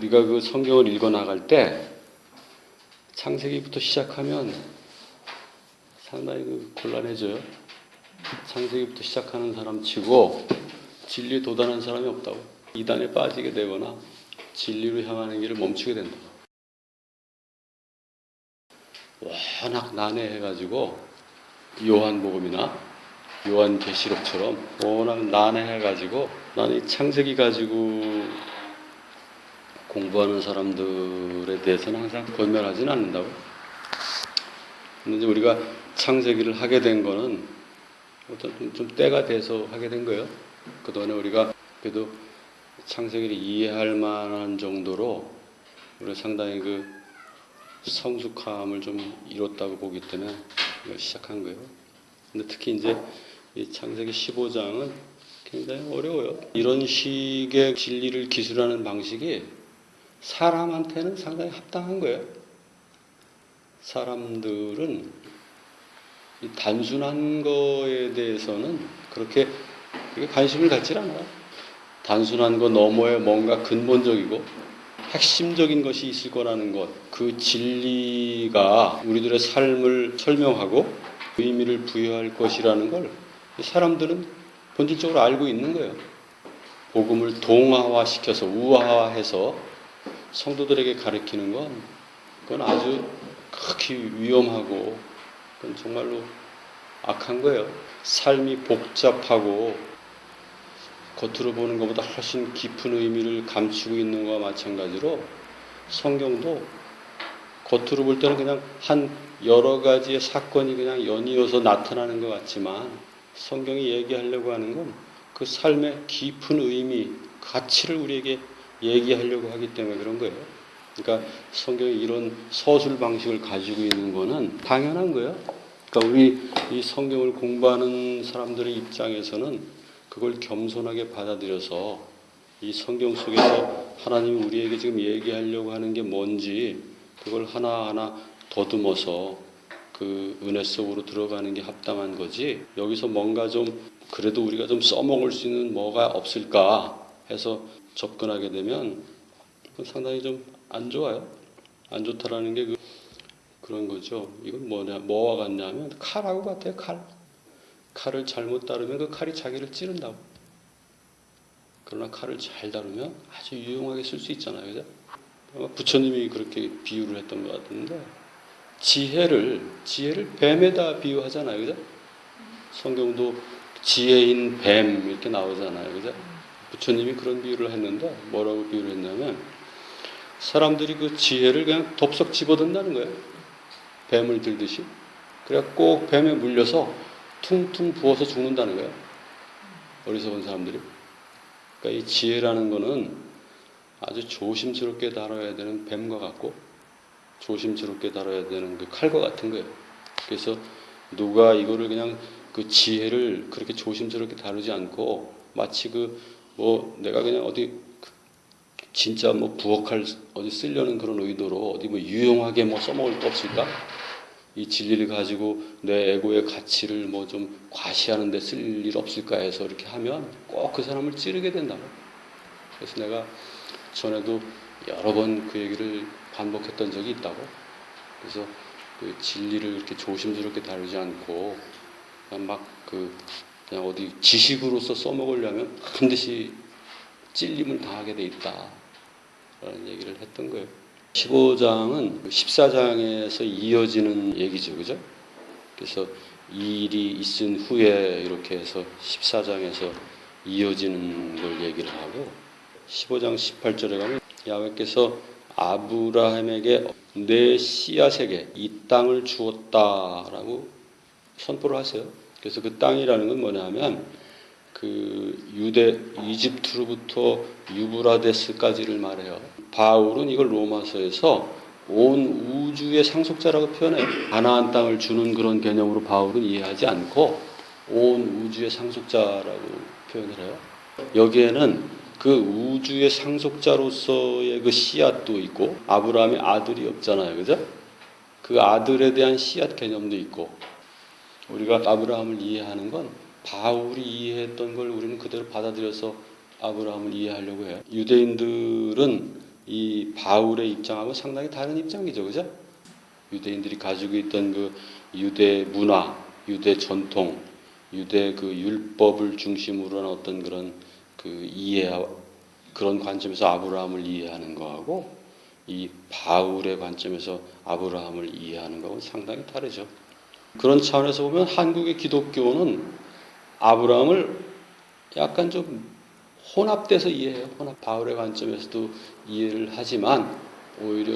우리가 그 성경을 읽어 나갈 때 창세기부터 시작하면 상당히 곤란해져요. 창세기부터 시작하는 사람 치고 진리에 도달한 사람이 없다고. 이단에 빠지게 되거나 진리로 향하는 길을 멈추게 된다. 워낙 난해해가지고 요한복음이나 요한계시록처럼 워낙 난해해가지고 나는 이 창세기 가지고 공부하는 사람들에 대해서는 항상 권면하지는 않는다고. 근데 우리가 창세기를 하게 된 거는 어떤 좀 때가 돼서 하게 된 거예요. 그동안에 우리가 그래도 창세기를 이해할 만한 정도로 우리가 상당히 그 성숙함을 좀 이뤘다고 보기 때문에 시작한 거예요. 근데 특히 이제 이 창세기 15장은 굉장히 어려워요. 이런 식의 진리를 기술하는 방식이 사람한테는 상당히 합당한 거예요. 사람들은 이 단순한 거에 대해서는 그렇게 관심을 갖지 않아요. 단순한 거 너머에 뭔가 근본적이고 핵심적인 것이 있을 거라는 것, 그 진리가 우리들의 삶을 설명하고 의미를 부여할 것이라는 걸 사람들은 본질적으로 알고 있는 거예요. 복음을 동화화시켜서 우화화해서 성도들에게 가르치는 건 그건 아주 극히 위험하고 그건 정말로 악한 거예요. 삶이 복잡하고 겉으로 보는 것보다 훨씬 깊은 의미를 감추고 있는 것과 마찬가지로 성경도 겉으로 볼 때는 그냥 한 여러 가지의 사건이 그냥 연이어서 나타나는 것 같지만 성경이 얘기하려고 하는 건 그 삶의 깊은 의미, 가치를 우리에게 얘기하려고 하기 때문에 그런 거예요. 그러니까 성경이 이런 서술 방식을 가지고 있는 거는 당연한 거예요. 그러니까 우리 이 성경을 공부하는 사람들의 입장에서는 그걸 겸손하게 받아들여서 이 성경 속에서 하나님이 우리에게 지금 얘기하려고 하는 게 뭔지 그걸 하나하나 더듬어서 그 은혜 속으로 들어가는 게 합당한 거지. 여기서 뭔가 좀 그래도 우리가 좀 써먹을 수 있는 뭐가 없을까 해서 접근하게 되면 상당히 좀 안 좋아요. 안 좋다라는 게 그런 거죠. 이건 뭐와 같냐면 칼하고 같아요. 칼을 잘못 다루면 그 칼이 자기를 찌른다고. 그러나 칼을 잘 다루면 아주 유용하게 쓸 수 있잖아요. 그죠? 부처님이 그렇게 비유를 했던 것 같은데 지혜를 뱀에다 비유하잖아요. 그죠? 성경도 지혜인 뱀 이렇게 나오잖아요. 그죠? 부처님이 그런 비유를 했는데 뭐라고 비유를 했냐면 사람들이 그 지혜를 그냥 덥석 집어든다는 거예요. 뱀을 들듯이. 그래 꼭 뱀에 물려서 퉁퉁 부어서 죽는다는 거예요. 어리석은 사람들이. 그러니까 이 지혜라는 거는 아주 조심스럽게 다뤄야 되는 뱀과 같고 조심스럽게 다뤄야 되는 그 칼과 같은 거예요. 그래서 누가 이거를 그냥 그 지혜를 그렇게 조심스럽게 다루지 않고 마치 내가 그냥 어디 진짜 부엌칼 어디 쓰려는 그런 의도로 어디 유용하게 써먹을 거 없을까? 이 진리를 가지고 내 에고의 가치를 좀 과시하는 데 쓸 일 없을까 해서 이렇게 하면 꼭 그 사람을 찌르게 된다고. 그래서 내가 전에도 여러 번 그 얘기를 반복했던 적이 있다고. 그래서 그 진리를 이렇게 조심스럽게 다루지 않고 그냥 어디 지식으로서 써먹으려면 반드시 찔림을 당하게 돼 있다. 라는 얘기를 했던 거예요. 15장은 14장에서 이어지는 얘기죠. 그죠? 그래서 이 일이 있은 후에 이렇게 해서 14장에서 이어지는 걸 얘기를 하고 15장 18절에 가면 야훼께서 아브라함에게 내 씨앗에게 이 땅을 주었다라고 선포를 하세요. 그래서 그 땅이라는 건 뭐냐면 그 이집트로부터 유브라데스까지를 말해요. 바울은 이걸 로마서에서 온 우주의 상속자라고 표현해요. 가나안 땅을 주는 그런 개념으로 바울은 이해하지 않고 온 우주의 상속자라고 표현을 해요. 여기에는 그 우주의 상속자로서의 그 씨앗도 있고 아브라함의 아들이 없잖아요. 그죠? 그 아들에 대한 씨앗 개념도 있고 우리가 아브라함을 이해하는 건 바울이 이해했던 걸 우리는 그대로 받아들여서 아브라함을 이해하려고 해요. 유대인들은 이 바울의 입장하고 상당히 다른 입장이죠, 그죠? 유대인들이 가지고 있던 그 유대 문화, 유대 전통, 유대 그 율법을 중심으로 한 어떤 그런 그 그런 관점에서 아브라함을 이해하는 거하고 이 바울의 관점에서 아브라함을 이해하는 거하고 상당히 다르죠. 그런 차원에서 보면 한국의 기독교는 아브라함을 약간 좀 혼합돼서 이해해요. 바울의 관점에서도 이해를 하지만 오히려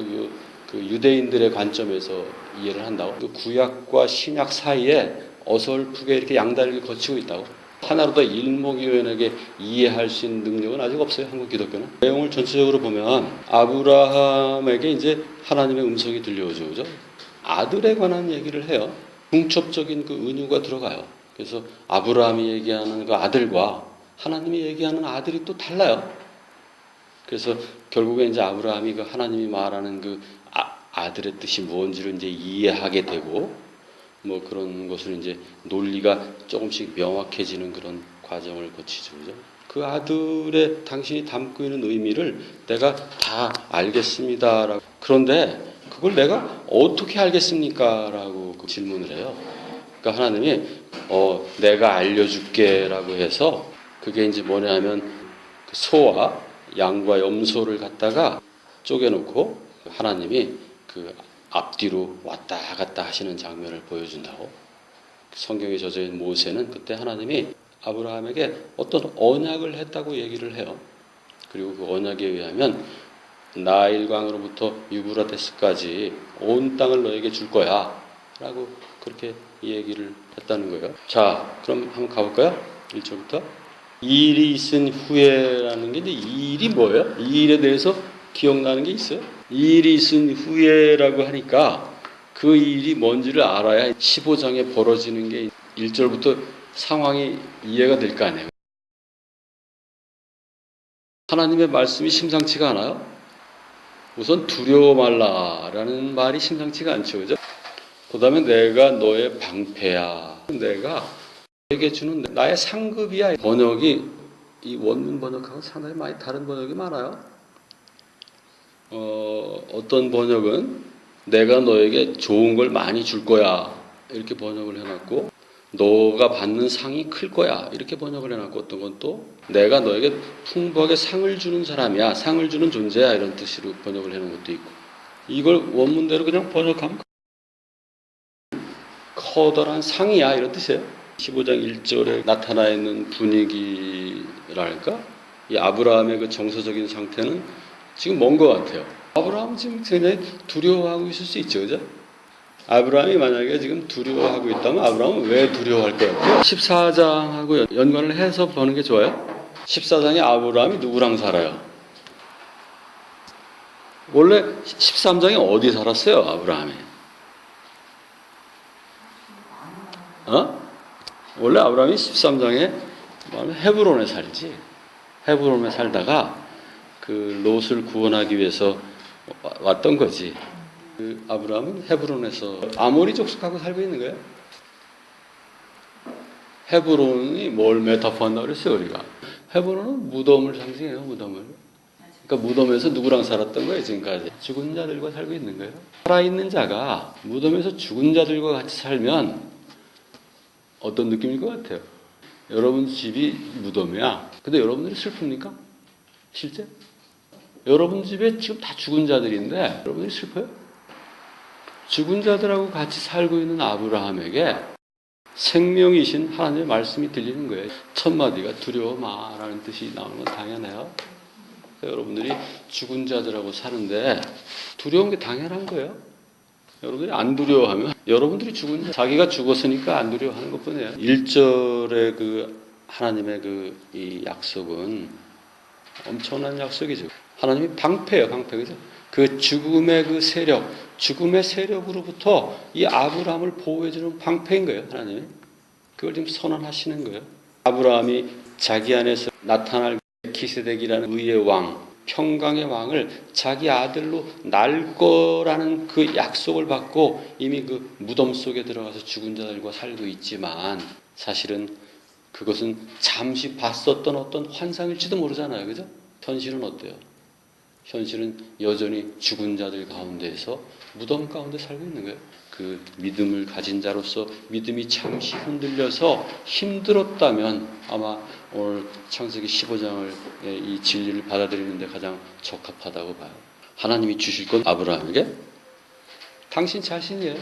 그 유대인들의 관점에서 이해를 한다고. 그 구약과 신약 사이에 어설프게 이렇게 양다리를 거치고 있다고. 하나로 더 일목요연하게 이해할 수 있는 능력은 아직 없어요. 한국 기독교는. 내용을 전체적으로 보면 아브라함에게 이제 하나님의 음성이 들려오죠. 그죠? 아들에 관한 얘기를 해요. 중첩적인 그 은유가 들어가요. 그래서 아브라함이 얘기하는 그 아들과 하나님이 얘기하는 아들이 또 달라요. 그래서 결국에 이제 아브라함이 그 하나님이 말하는 그 아들의 뜻이 무엇인지를 이제 이해하게 되고 뭐 그런 것을 이제 논리가 조금씩 명확해지는 그런 과정을 거치죠. 그죠? 그 아들의 당신이 담고 있는 의미를 내가 다 알겠습니다라고. 그런데 그걸 내가 어떻게 알겠습니까? 라고 그 질문을 해요. 그러니까 하나님이 내가 알려줄게라고 해서 그게 이제 뭐냐 하면 그 소와 양과 염소를 갖다가 쪼개놓고 하나님이 그 앞뒤로 왔다 갔다 하시는 장면을 보여준다고. 성경에 젖어있는 모세는 그때 하나님이 아브라함에게 어떤 언약을 했다고 얘기를 해요. 그리고 그 언약에 의하면 나일강으로부터 유브라데스까지 온 땅을 너에게 줄 거야 라고 그렇게 얘기를 했다는 거예요. 자, 그럼 한번 가볼까요? 1절부터. 이 일이 있은 후에라는 게 이제 이 일이 뭐예요? 이 일에 대해서 기억나는 게 있어요? 이 일이 있은 후에라고 하니까 그 일이 뭔지를 알아야 15장에 벌어지는 게 1절부터 상황이 이해가 될 거 아니에요. 하나님의 말씀이 심상치가 않아요? 우선 두려워 말라라는 말이 심상치가 않죠. 그죠? 그 다음에 내가 너의 방패야. 내가 너에게 주는 나의 상급이야. 번역이 이 원문 번역하고 상당히 많이 다른 번역이 많아요. 어떤 번역은 내가 너에게 좋은 걸 많이 줄 거야 이렇게 번역을 해놨고, 너가 받는 상이 클 거야 이렇게 번역을 해놨고, 어떤 건 또 내가 너에게 풍부하게 상을 주는 사람이야, 상을 주는 존재야 이런 뜻으로 번역을 해놓은 것도 있고, 이걸 원문대로 그냥 번역하면 커다란 상이야 이런 뜻이에요. 15장 1절에 나타나 있는 분위기랄까, 이 아브라함의 그 정서적인 상태는 지금 뭔 것 같아요. 아브라함은 지금 굉장히 두려워하고 있을 수 있죠, 그죠? 아브라함이 만약에 지금 두려워하고 있다면 아브라함은 왜 두려워할 것 같아요? 14장하고 연관을 해서 보는 게 좋아요. 14장에 아브라함이 누구랑 살아요? 원래 13장에 어디 살았어요, 아브라함이? 원래 아브라함이 13장에 헤브론에 살지. 헤브론에 살다가 그 롯을 구원하기 위해서 왔던 거지. 그 아브라함은 헤브론에서 아모리 족속하고 살고 있는 거예요. 헤브론이 뭘 메타포한다고 그랬어요, 우리가. 헤브론은 무덤을 상징해요, 무덤을. 그러니까 무덤에서 누구랑 살았던 거예요, 지금까지? 죽은 자들과 살고 있는 거예요. 살아있는 자가 무덤에서 죽은 자들과 같이 살면 어떤 느낌일 것 같아요? 여러분 집이 무덤이야. 근데 여러분들이 슬픕니까? 실제? 여러분 집에 지금 다 죽은 자들인데 여러분들이 슬퍼요? 죽은 자들하고 같이 살고 있는 아브라함에게 생명이신 하나님의 말씀이 들리는 거예요. 첫 마디가 두려워 마라는 뜻이 나오는 건 당연해요. 여러분들이 죽은 자들하고 사는데 두려운 게 당연한 거예요. 여러분들이 안 두려워하면 여러분들이 죽은 자기가 죽었으니까 안 두려워하는 것뿐이에요. 1절의 그 하나님의 이 약속은 엄청난 약속이죠. 하나님이 방패예요, 방패. 그죠? 그 죽음의 그 세력, 죽음의 세력으로부터 이 아브라함을 보호해주는 방패인 거예요, 하나님이. 그걸 지금 선언하시는 거예요. 아브라함이 자기 안에서 나타날 기세덱이라는 의의 왕, 평강의 왕을 자기 아들로 낳을 거라는 그 약속을 받고 이미 그 무덤 속에 들어가서 죽은 자들과 살고 있지만, 사실은 그것은 잠시 봤었던 어떤 환상일지도 모르잖아요. 그죠? 현실은 어때요? 현실은 여전히 죽은 자들 가운데에서 무덤 가운데 살고 있는 거예요. 그 믿음을 가진 자로서 믿음이 잠시 흔들려서 힘들었다면 아마 오늘 창세기 15장을 이 진리를 받아들이는 데 가장 적합하다고 봐요. 하나님이 주실 건 아브라함에게 당신 자신이에요.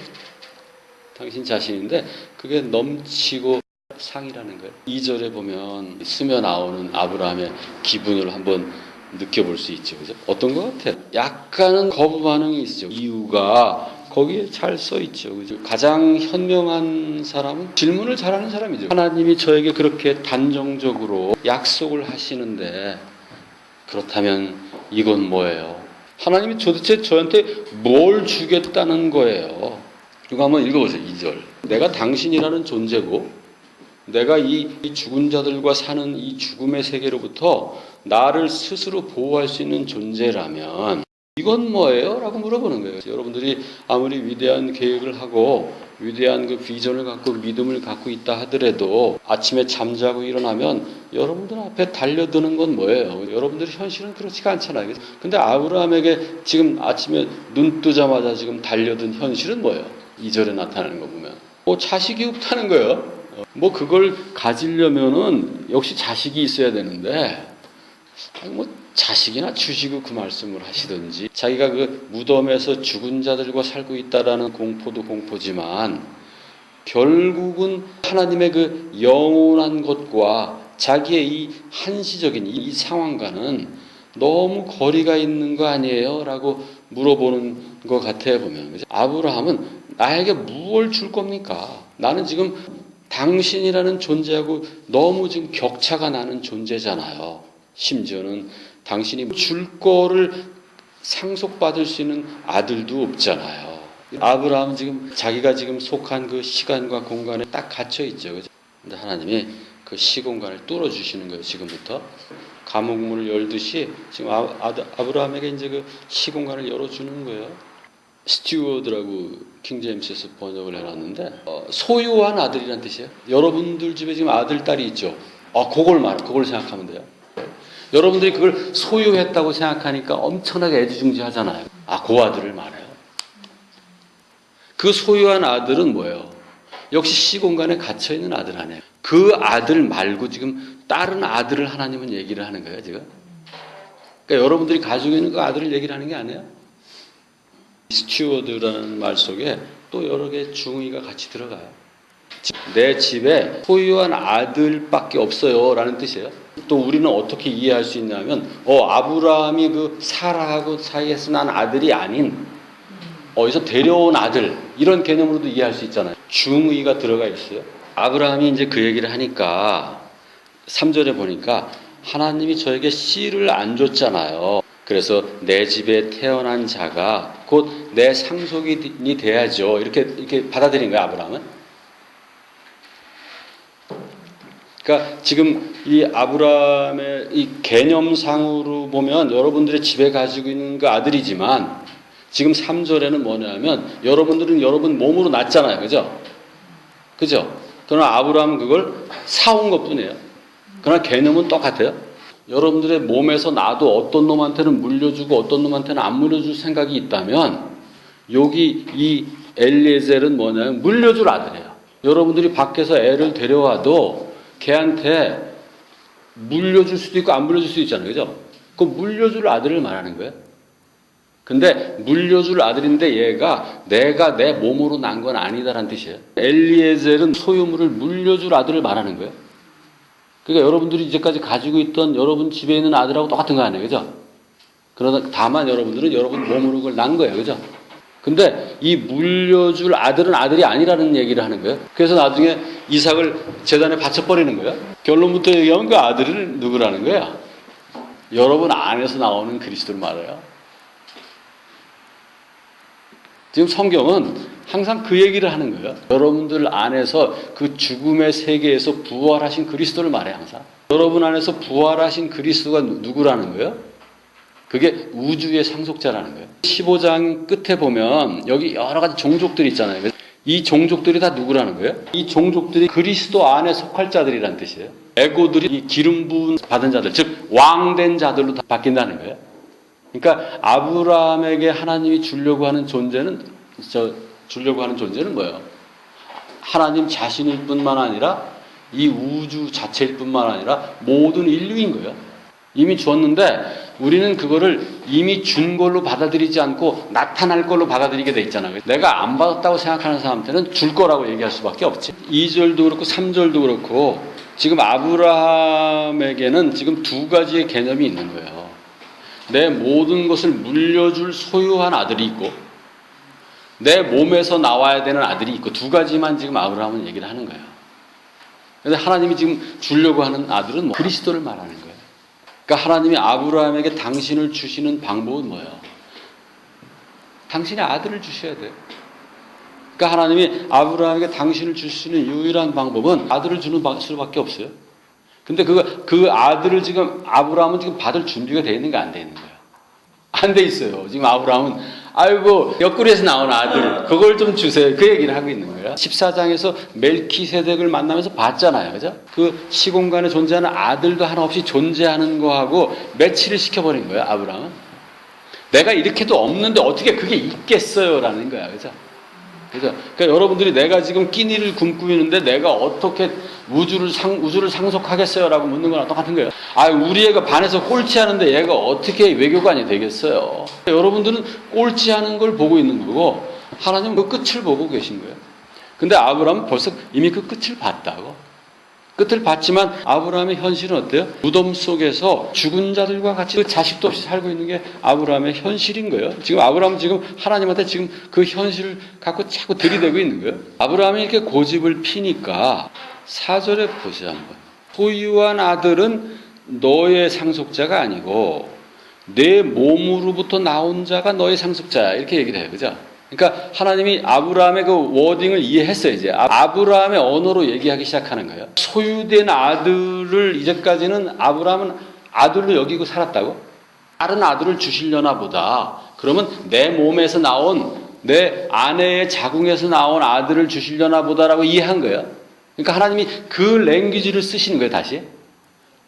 당신 자신인데 그게 넘치고 상이라는 거예요. 2절에 보면 스며 나오는 아브라함의 기분을 한번 느껴볼 수 있죠. 그죠? 어떤 것 같아요? 약간은 거부 반응이 있죠. 이유가 거기에 잘 써 있죠. 그죠? 가장 현명한 사람은 질문을 잘하는 사람이죠. 하나님이 저에게 그렇게 단정적으로 약속을 하시는데 그렇다면 이건 뭐예요? 하나님이 도대체 저한테 뭘 주겠다는 거예요? 이거 한번 읽어보세요. 2절. 내가 당신이라는 존재고 내가 이 죽은 자들과 사는 이 죽음의 세계로부터 나를 스스로 보호할 수 있는 존재라면 이건 뭐예요? 라고 물어보는 거예요. 여러분들이 아무리 위대한 계획을 하고 위대한 그 비전을 갖고 믿음을 갖고 있다 하더라도 아침에 잠자고 일어나면 여러분들 앞에 달려드는 건 뭐예요? 여러분들의 현실은 그렇지가 않잖아요. 근데 아브라함에게 지금 아침에 눈 뜨자마자 지금 달려든 현실은 뭐예요? 2절에 나타나는 거 보면 자식이 없다는 거예요. 그걸 가지려면은 역시 자식이 있어야 되는데 자식이나 주시고 그 말씀을 하시든지 자기가 그 무덤에서 죽은 자들과 살고 있다라는 공포도 공포지만 결국은 하나님의 그 영원한 것과 자기의 이 한시적인 이 상황과는 너무 거리가 있는 거 아니에요? 라고 물어보는 것 같아요. 보면 그죠? 아브라함은 나에게 무엇을 줄 겁니까? 나는 지금 당신이라는 존재하고 너무 지금 격차가 나는 존재잖아요. 심지어는 당신이 줄 거를 상속받을 수 있는 아들도 없잖아요. 아브라함은 지금 자기가 지금 속한 그 시간과 공간에 딱 갇혀 있죠. 그죠? 근데 하나님이 그 시공간을 뚫어주시는 거예요. 지금부터 감옥문을 열듯이 지금 아브라함에게 이제 그 시공간을 열어주는 거예요. 스튜어드라고 킹제임스에서 번역을 해놨는데 소유한 아들이란 뜻이에요. 여러분들 집에 지금 아들, 딸이 있죠. 그걸 생각하면 돼요. 여러분들이 그걸 소유했다고 생각하니까 엄청나게 애지중지하잖아요. 그 아들을 말해요. 그 소유한 아들은 뭐예요? 역시 시공간에 갇혀있는 아들 아니에요. 그 아들 말고 지금 다른 아들을 하나님은 얘기를 하는 거예요. 지금. 그러니까 여러분들이 가지고 있는 그 아들을 얘기를 하는 게 아니에요. 스튜어드라는 말 속에 또 여러 개의 중의가 같이 들어가요. 내 집에 소유한 아들밖에 없어요 라는 뜻이에요. 또 우리는 어떻게 이해할 수 있냐면 아브라함이 그 사라하고 사이에서 난 아들이 아닌 어디서 데려온 아들 이런 개념으로도 이해할 수 있잖아요. 중의가 들어가 있어요. 아브라함이 이제 그 얘기를 하니까 3절에 보니까 하나님이 저에게 씨를 안 줬잖아요. 그래서 내 집에 태어난 자가 곧 내 상속이 돼야죠. 이렇게 받아들인 거야, 아브라함은. 그러니까 지금 이 아브라함의 이 개념상으로 보면 여러분들의 집에 가지고 있는 그 아들이지만 지금 3절에는 뭐냐면 여러분들은 여러분 몸으로 낳잖아요. 그죠? 그죠? 그러나 아브라함은 그걸 사온 것 뿐이에요. 그러나 개념은 똑같아요. 여러분들의 몸에서 나도 어떤 놈한테는 물려주고 어떤 놈한테는 안 물려줄 생각이 있다면 여기 이 엘리에셀은 뭐냐면 물려줄 아들이에요. 여러분들이 밖에서 애를 데려와도 걔한테 물려줄 수도 있고 안 물려줄 수도 있잖아요. 그죠? 그 물려줄 아들을 말하는 거예요. 근데 물려줄 아들인데 얘가 내가 내 몸으로 난 건 아니다라는 뜻이에요. 엘리에셀은 소유물을 물려줄 아들을 말하는 거예요. 그러니까 여러분들이 이제까지 가지고 있던 여러분 집에 있는 아들하고 똑같은 거 아니에요. 그죠? 그러나 다만 여러분들은 여러분 몸으로 그걸 난 거예요. 그죠? 근데 이 물려줄 아들은 아들이 아니라는 얘기를 하는 거예요. 그래서 나중에 이삭을 제단에 바쳐버리는 거예요. 결론부터 얘기하면 그 아들을 누구라는 거야? 여러분 안에서 나오는 그리스도를 말해요. 지금 성경은 항상 그 얘기를 하는 거예요. 여러분들 안에서 그 죽음의 세계에서 부활하신 그리스도를 말해요. 항상. 여러분 안에서 부활하신 그리스도가 누구라는 거예요? 그게 우주의 상속자라는 거예요. 15장 끝에 보면 여기 여러 가지 종족들이 있잖아요. 이 종족들이 다 누구라는 거예요? 이 종족들이 그리스도 안에 속할 자들이라는 뜻이에요. 에고들이 이 기름 부은 받은 자들, 즉 왕된 자들로 다 바뀐다는 거예요. 그러니까 아브라함에게 하나님이 주려고 하는 존재는 뭐예요? 하나님 자신일 뿐만 아니라 이 우주 자체일 뿐만 아니라 모든 인류인 거예요. 이미 주었는데 우리는 그거를 이미 준 걸로 받아들이지 않고 나타날 걸로 받아들이게 돼 있잖아요. 내가 안 받았다고 생각하는 사람한테는 줄 거라고 얘기할 수밖에 없지. 2절도 그렇고 3절도 그렇고 지금 아브라함에게는 지금 두 가지의 개념이 있는 거예요. 내 모든 것을 물려줄 소유한 아들이 있고 내 몸에서 나와야 되는 아들이 있고 두 가지만 지금 아브라함은 얘기를 하는 거예요. 그런데 하나님이 지금 주려고 하는 아들은 그리스도를 말하는 거예요. 그러니까 하나님이 아브라함에게 당신을 주시는 방법은 뭐예요? 당신의 아들을 주셔야 돼요. 그러니까 하나님이 아브라함에게 당신을 주시는 유일한 방법은 아들을 주는 수밖에 없어요. 근데 그 아들을 지금 아브라함은 지금 받을 준비가 되어 있는 게 안 돼 있는 거예요. 안 돼 있어요. 지금 아브라함은 아이고 옆구리에서 나온 아들 그걸 좀 주세요. 그 얘기를 하고 있는 거예요. 14장에서 멜키세덱을 만나면서 봤잖아요. 그죠? 그 시공간에 존재하는 아들도 하나 없이 존재하는 거하고 매치를 시켜버린 거예요. 아브라함은. 내가 이렇게도 없는데 어떻게 그게 있겠어요? 라는 거야. 그죠? 그러니까 여러분들이 내가 지금 끼니를 굶고 있는데 내가 어떻게 우주를 상속하겠어요? 라고 묻는 거랑 똑같은 거예요. 우리 애가 반에서 꼴찌하는데 얘가 어떻게 외교관이 되겠어요? 여러분들은 꼴찌하는 걸 보고 있는 거고 하나님은 그 끝을 보고 계신 거예요. 근데 아브라함은 벌써 이미 그 끝을 봤다고. 끝을 봤지만 아브라함의 현실은 어때요? 무덤 속에서 죽은 자들과 같이 그 자식도 없이 살고 있는 게 아브라함의 현실인 거예요. 지금 아브라함은 지금 하나님한테 지금 그 현실을 갖고 자꾸 들이대고 있는 거예요. 아브라함이 이렇게 고집을 피니까 4절에 보세요 한번. 소유한 아들은 너의 상속자가 아니고 내 몸으로부터 나온 자가 너의 상속자야. 이렇게 얘기를 해요. 그죠? 그러니까 하나님이 아브라함의 그 워딩을 이해했어요. 이제 아브라함의 언어로 얘기하기 시작하는 거예요. 소유된 아들을 이제까지는 아브라함은 아들로 여기고 살았다고? 다른 아들을 주시려나 보다. 그러면 내 몸에서 나온 내 아내의 자궁에서 나온 아들을 주시려나 보다라고 이해한 거예요. 그러니까 하나님이 그 랭귀지를 쓰시는 거예요. 다시.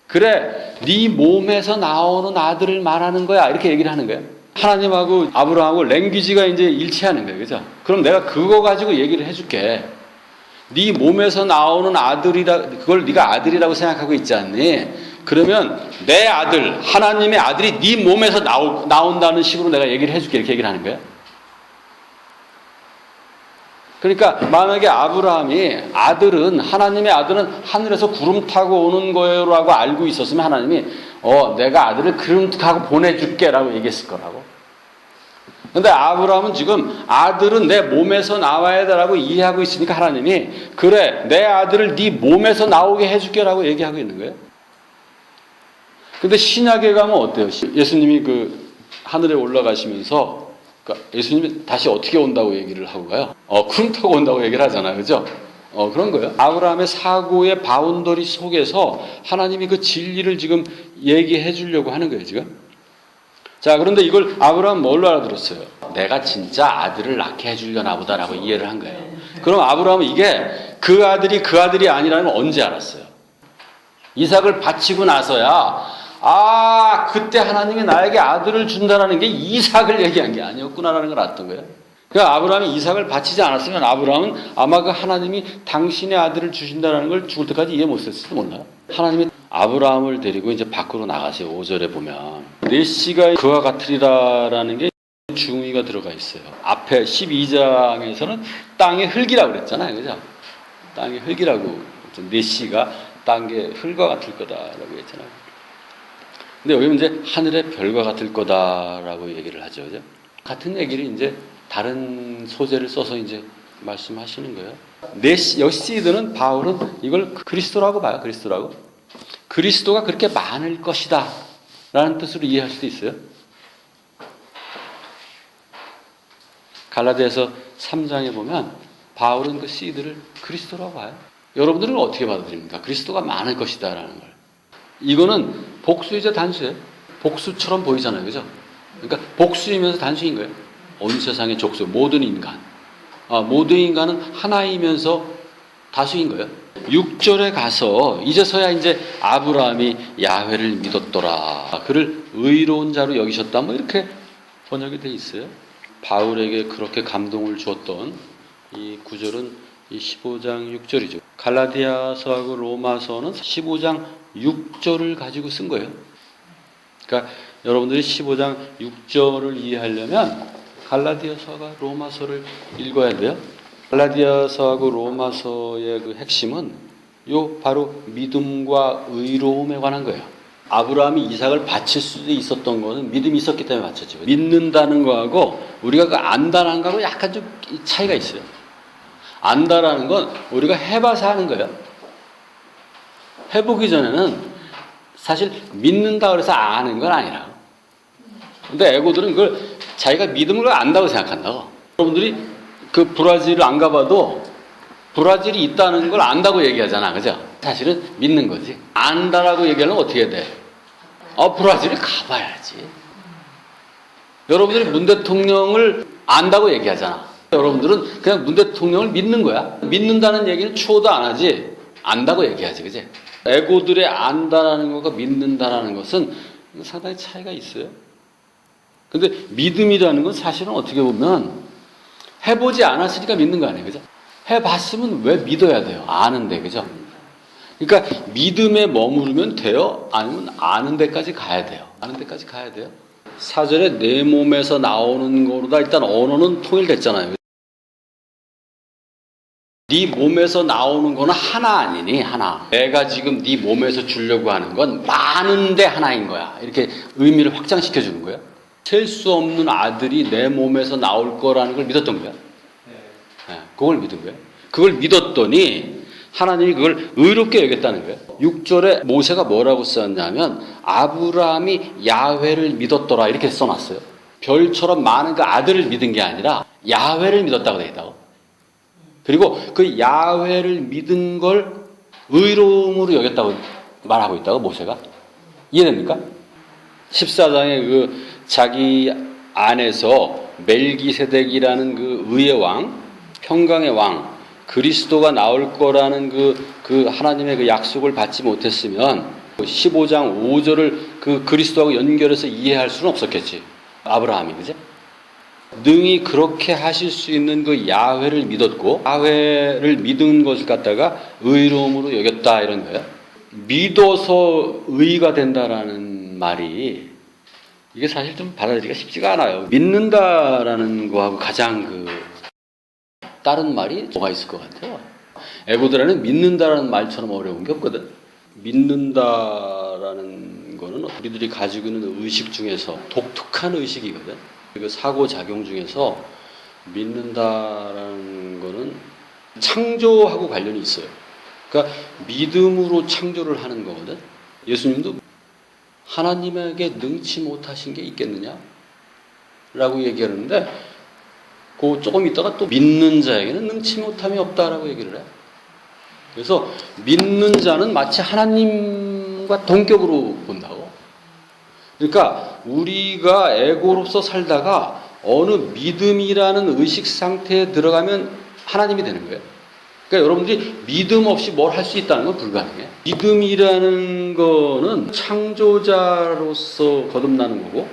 그래 네 몸에서 나오는 아들을 말하는 거야. 이렇게 얘기를 하는 거예요. 하나님하고 아브라함하고 랭귀지가 이제 일치하는 거예요. 그죠? 그럼 내가 그거 가지고 얘기를 해줄게. 네 몸에서 나오는 아들이라, 그걸 네가 아들이라고 생각하고 있지 않니? 그러면 내 아들, 하나님의 아들이 네 몸에서 나온다는 식으로 내가 얘기를 해줄게. 이렇게 얘기를 하는 거예요. 그러니까 만약에 아브라함이 하나님의 아들은 하늘에서 구름 타고 오는 거라고 알고 있었으면 하나님이 내가 아들을 구름 타고 보내줄게 라고 얘기했을 거라고. 근데 아브라함은 지금 아들은 내 몸에서 나와야 되라고 이해하고 있으니까 하나님이 그래 내 아들을 네 몸에서 나오게 해줄게 라고 얘기하고 있는 거예요. 근데 신약에 가면 어때요? 예수님이 그 하늘에 올라가시면서 그러니까 예수님이 다시 어떻게 온다고 얘기를 하고 가요? 구름 타고 온다고 얘기를 하잖아요. 그죠? 그런 거예요. 아브라함의 사고의 바운더리 속에서 하나님이 그 진리를 지금 얘기해 주려고 하는 거예요, 지금. 자, 그런데 이걸 아브라함은 뭘로 알아들었어요? 내가 진짜 아들을 낳게 해주려나 보다라고 이해를 한 거예요. 그럼 아브라함은 이게 그 아들이 아니라는 걸 언제 알았어요? 이삭을 바치고 나서야 그때 하나님이 나에게 아들을 준다라는 게 이삭을 얘기한 게 아니었구나라는 걸 알았던 거예요. 그러니까 아브라함이 이삭을 바치지 않았으면 아브라함은 아마 그 하나님이 당신의 아들을 주신다라는 걸 죽을 때까지 이해 못했을지도 몰라요. 하나님이 아브라함을 데리고 이제 밖으로 나가세요. 5절에 보면 내 씨가 그와 같으리라라는 게 중의가 들어가 있어요. 앞에 12장에서는 땅의 흙이라고 그랬잖아요. 그죠? 땅의 흙이라고 내 씨가 땅의 흙과 같을 거다라고 했잖아요. 근데 여기는 이제 하늘의 별과 같을 거다라고 얘기를 하죠. 그죠? 같은 얘기를 이제 다른 소재를 써서 이제 말씀하시는 거예요. 여기 시드는 바울은 이걸 그리스도라고 봐요. 그리스도가 그렇게 많을 것이다 라는 뜻으로 이해할 수도 있어요. 갈라디아서 3장에 보면 바울은 그 시드를 그리스도라고 봐요. 여러분들은 어떻게 받아들입니까? 그리스도가 많을 것이다 라는 걸. 이거는 복수이자 단수예요. 복수처럼 보이잖아요. 그죠? 그러니까 복수이면서 단수인 거예요. 온 세상의 족속, 모든 인간. 모든 인간은 하나이면서 다수인 거예요. 6절에 가서 이제서야 이제 아브라함이 야훼를 믿었더라. 그를 의로운 자로 여기셨다. 뭐 이렇게 번역이 돼 있어요. 바울에게 그렇게 감동을 주었던 이 구절은 이 15장 6절이죠. 갈라디아서하고 로마서는 15장 6절을 가지고 쓴 거예요. 그러니까 여러분들이 15장 6절을 이해하려면 갈라디아서와 로마서를 읽어야 돼요. 갈라디아서하고 로마서의 그 핵심은 요 바로 믿음과 의로움에 관한 거예요. 아브라함이 이삭을 바칠 수도 있었던 것은 믿음이 있었기 때문에 바쳤죠. 믿는다는 거하고 우리가 그 안다는 거하고 약간 좀 차이가 있어요. 안다라는 건 우리가 해봐서 하는 거예요. 해보기 전에는 사실 믿는다 그래서 아는 건 아니라. 근데 애고들은 그걸 자기가 믿음을 안다고 생각한다고. 여러분들이 그 브라질을 안 가봐도 브라질이 있다는 걸 안다고 얘기하잖아. 그죠? 사실은 믿는 거지. 안다라고 얘기하면 어떻게 돼? 브라질에 가봐야지. 여러분들이 문 대통령을 안다고 얘기하잖아. 여러분들은 그냥 문 대통령을 믿는 거야. 믿는다는 얘기는 추호도 안 하지. 안다고 얘기하지. 그지? 에고들의 안다라는 것과 믿는다라는 것은 상당히 차이가 있어요. 근데 믿음이라는 건 사실은 어떻게 보면 해보지 않았으니까 믿는 거 아니에요. 그죠? 해봤으면 왜 믿어야 돼요? 아는데. 그죠? 그러니까 믿음에 머무르면 돼요? 아니면 아는 데까지 가야 돼요? 아는 데까지 가야 돼요? 사절에 내 몸에서 나오는 거로다 일단 언어는 통일됐잖아요. 네 몸에서 나오는 거는 하나 아니니 하나. 내가 지금 네 몸에서 주려고 하는 건 많은데 하나인 거야. 이렇게 의미를 확장시켜 주는 거예요. 셀 수 없는 아들이 내 몸에서 나올 거라는 걸 믿었던 거야. 네, 그걸 믿은 거예요. 그걸 믿었더니 하나님이 그걸 의롭게 여겼다는 거예요. 6절에 모세가 뭐라고 썼냐면 아브라함이 야훼를 믿었더라 이렇게 써놨어요. 별처럼 많은 그 아들을 믿은 게 아니라 야훼를 믿었다고 되어 있다고. 그리고 그 야훼를 믿은 걸 의로움으로 여겼다고 말하고 있다고 모세가. 이해됩니까? 14장에 그 자기 안에서 멜기세덱이라는 그 의의 왕, 평강의 왕, 그리스도가 나올 거라는 그 하나님의 그 약속을 받지 못했으면 15장 5절을 그 그리스도하고 연결해서 이해할 수는 없었겠지. 아브라함이, 그죠? 능히 그렇게 하실 수 있는 그 야훼를 믿었고, 야훼를 믿은 것을 갖다가 의로움으로 여겼다 이런 거예요. 믿어서 의가 된다라는 말이 이게 사실 좀 받아들이기가 쉽지가 않아요. 믿는다라는 거하고 가장 다른 말이 뭐가 있을 것 같아요. 에고들에는 믿는다라는 말처럼 어려운 게 없거든. 믿는다라는 거는 우리들이 가지고 있는 의식 중에서 독특한 의식이거든. 그 사고작용 중에서 믿는다라는 거는 창조하고 관련이 있어요. 그러니까 믿음으로 창조를 하는 거거든. 예수님도 하나님에게 능치 못하신 게 있겠느냐? 라고 얘기하는데 그 조금 있다가 또 믿는 자에게는 능치 못함이 없다라고 얘기를 해. 그래서 믿는 자는 마치 하나님과 동격으로 본다고. 그러니까 우리가 에고로서 살다가 어느 믿음이라는 의식 상태에 들어가면 하나님이 되는 거예요. 그러니까 여러분들이 믿음 없이 뭘 할 수 있다는 건 불가능해. 믿음이라는 거는 창조자로서 거듭나는 거고,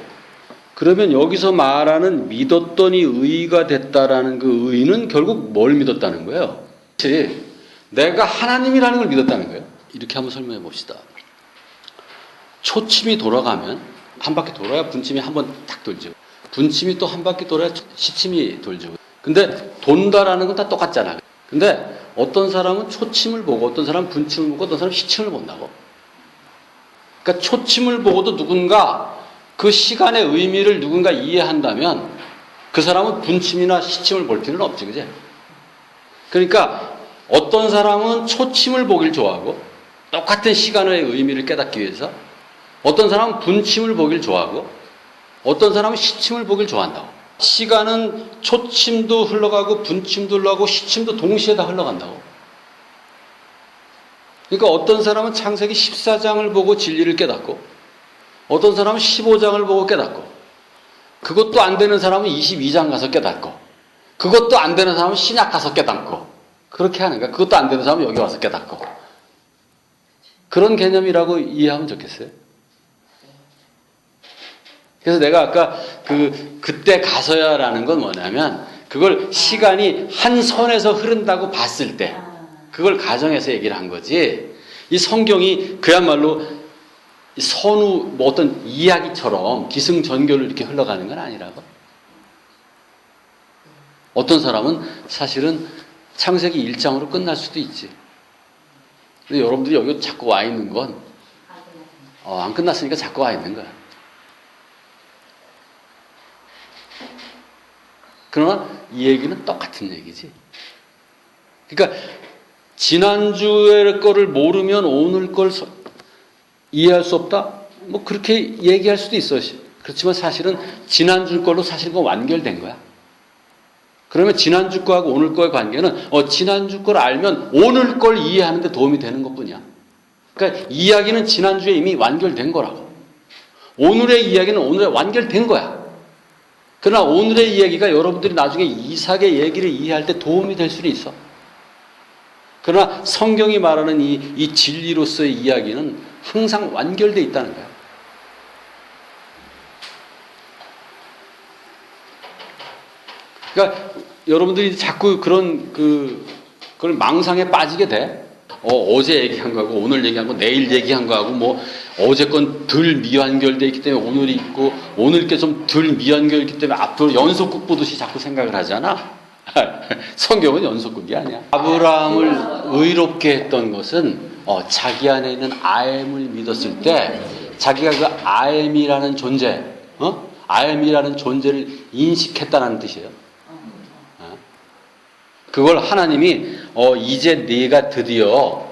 그러면 여기서 말하는 믿었더니 의가 됐다라는 그 의는 결국 뭘 믿었다는 거예요? 그렇지. 내가 하나님이라는 걸 믿었다는 거예요. 이렇게 한번 설명해 봅시다. 초침이 돌아가면 한 바퀴 돌아야 분침이 한 번 딱 돌죠. 분침이 또 한 바퀴 돌아야 시침이 돌죠. 근데 돈다라는 건 다 똑같잖아. 근데 어떤 사람은 초침을 보고 어떤 사람은 분침을 보고 어떤 사람은 시침을 본다고. 그러니까 초침을 보고도 누군가 그 시간의 의미를 누군가 이해한다면 그 사람은 분침이나 시침을 볼 필요는 없지, 그지? 그러니까 어떤 사람은 초침을 보길 좋아하고 똑같은 시간의 의미를 깨닫기 위해서, 어떤 사람은 분침을 보길 좋아하고 어떤 사람은 시침을 보길 좋아한다고. 시간은 초침도 흘러가고 분침도 흘러가고 시침도 동시에 다 흘러간다고. 그러니까 어떤 사람은 창세기 14장을 보고 진리를 깨닫고 어떤 사람은 15장을 보고 깨닫고, 그것도 안 되는 사람은 22장 가서 깨닫고, 그것도 안 되는 사람은 신약 가서 깨닫고, 그렇게 하는 거야. 그것도 안 되는 사람은 여기 와서 깨닫고. 그런 개념이라고 이해하면 좋겠어요. 그래서 내가 아까 그때 가서야라는 건 뭐냐면 그걸 시간이 한 선에서 흐른다고 봤을 때 그걸 가정해서 얘기를 한 거지. 이 성경이 그야말로 선우 뭐 어떤 이야기처럼 기승전결로 이렇게 흘러가는 건 아니라고. 어떤 사람은 사실은 창세기 1장으로 끝날 수도 있지. 근데 여러분들이 여기 자꾸 와 있는 건 안 끝났으니까 자꾸 와 있는 거야. 그러나 이 얘기는 똑같은 얘기지. 그러니까 지난주의 거를 모르면 오늘 걸 이해할 수 없다? 뭐 그렇게 얘기할 수도 있어. 그렇지만 사실은 지난주 걸로 사실 그건 완결된 거야. 그러면 지난주 거하고 오늘 거의 관계는 지난주 걸 알면 오늘 걸 이해하는 데 도움이 되는 것뿐이야. 그러니까 이야기는 지난주에 이미 완결된 거라고. 오늘의 이야기는 오늘에 완결된 거야. 그러나 오늘의 이야기가 여러분들이 나중에 이삭의 얘기를 이해할 때 도움이 될 수는 있어. 그러나 성경이 말하는 이 진리로서의 이야기는 항상 완결되어 있다는 거야. 그러니까 여러분들이 자꾸 그걸 망상에 빠지게 돼. 어제 얘기한 거하고 오늘 얘기한 거, 내일 얘기한 거하고 뭐 어제 건 덜 미완결되어 있기 때문에 오늘이 있고 오늘 게 좀 덜 미완결되어 있기 때문에 앞으로 연속극 보듯이 자꾸 생각을 하잖아. 성경은 연속극이 아니야. 아브라함을 의롭게 했던 것은 자기 안에 있는 아엠을 믿었을 때 자기가 그 아엠이라는 존재, 아엠이라는 존재를 인식했다는 뜻이에요. 그걸 하나님이 이제 네가 드디어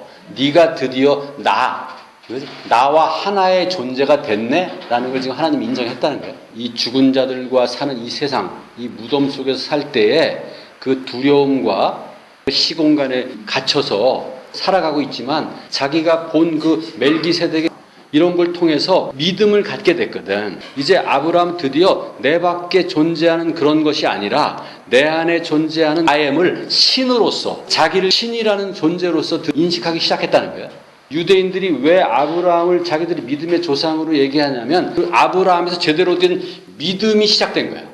나와 하나의 존재가 됐네 라는 걸 지금 하나님이 인정했다는 거예요. 이 죽은 자들과 사는 이 세상, 이 무덤 속에서 살 때에 그 두려움과 시공간에 갇혀서 살아가고 있지만 자기가 본 그 멜기세덱의 이런 걸 통해서 믿음을 갖게 됐거든. 이제 아브라함 드디어 내 밖에 존재하는 그런 것이 아니라 내 안에 존재하는 아엠을 신으로서, 자기를 신이라는 존재로서 인식하기 시작했다는 거예요. 유대인들이 왜 아브라함을 자기들이 믿음의 조상으로 얘기하냐면 그 아브라함에서 제대로 된 믿음이 시작된 거예요.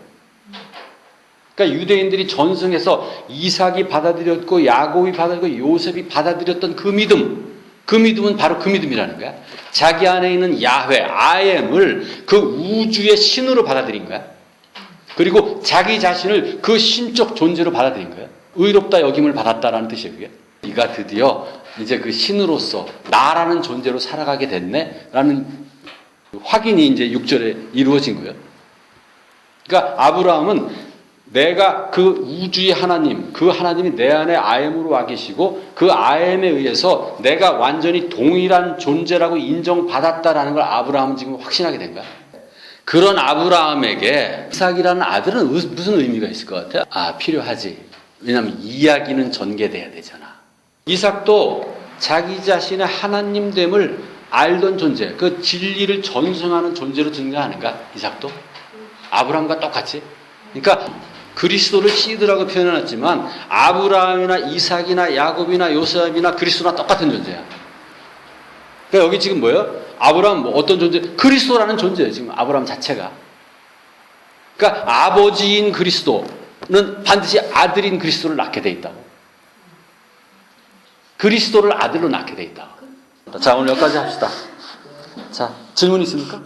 그러니까 유대인들이 전승해서 이삭이 받아들였고 야곱이 받아들였고 요셉이 받아들였던 그 믿음은 바로 그 믿음이라는 거야. 자기 안에 있는 야훼, 아엠을 그 우주의 신으로 받아들인 거야. 그리고 자기 자신을 그 신적 존재로 받아들인 거야. 의롭다 여김을 받았다라는 뜻이에요. 그게. 네가 드디어 이제 그 신으로서 나라는 존재로 살아가게 됐네 라는 확인이 이제 6절에 이루어진 거예요. 그러니까 아브라함은 내가 그 우주의 하나님, 그 하나님이 내 안에 아엠으로 와 계시고 그 아엠에 의해서 내가 완전히 동일한 존재라고 인정받았다라는 걸 아브라함은 지금 확신하게 된 거야. 그런 아브라함에게 이삭이라는 아들은 무슨 의미가 있을 것 같아요? 필요하지. 왜냐하면 이야기는 전개돼야 되잖아. 이삭도 자기 자신의 하나님됨을 알던 존재, 그 진리를 전승하는 존재로 등장하는가? 이삭도? 아브라함과 똑같이? 그러니까 그리스도를 씨드라고 표현해놨지만 아브라함이나 이삭이나 야곱이나 요셉이나 그리스도나 똑같은 존재야. 그러니까 여기 지금 뭐예요? 아브라함 어떤 존재? 그리스도라는 존재예요. 지금 아브라함 자체가. 그러니까 아버지인 그리스도는 반드시 아들인 그리스도를 낳게 돼 있다고. 그리스도를 아들로 낳게 돼 있다고. 자, 오늘 여기까지 합시다. 자, 질문 있습니까?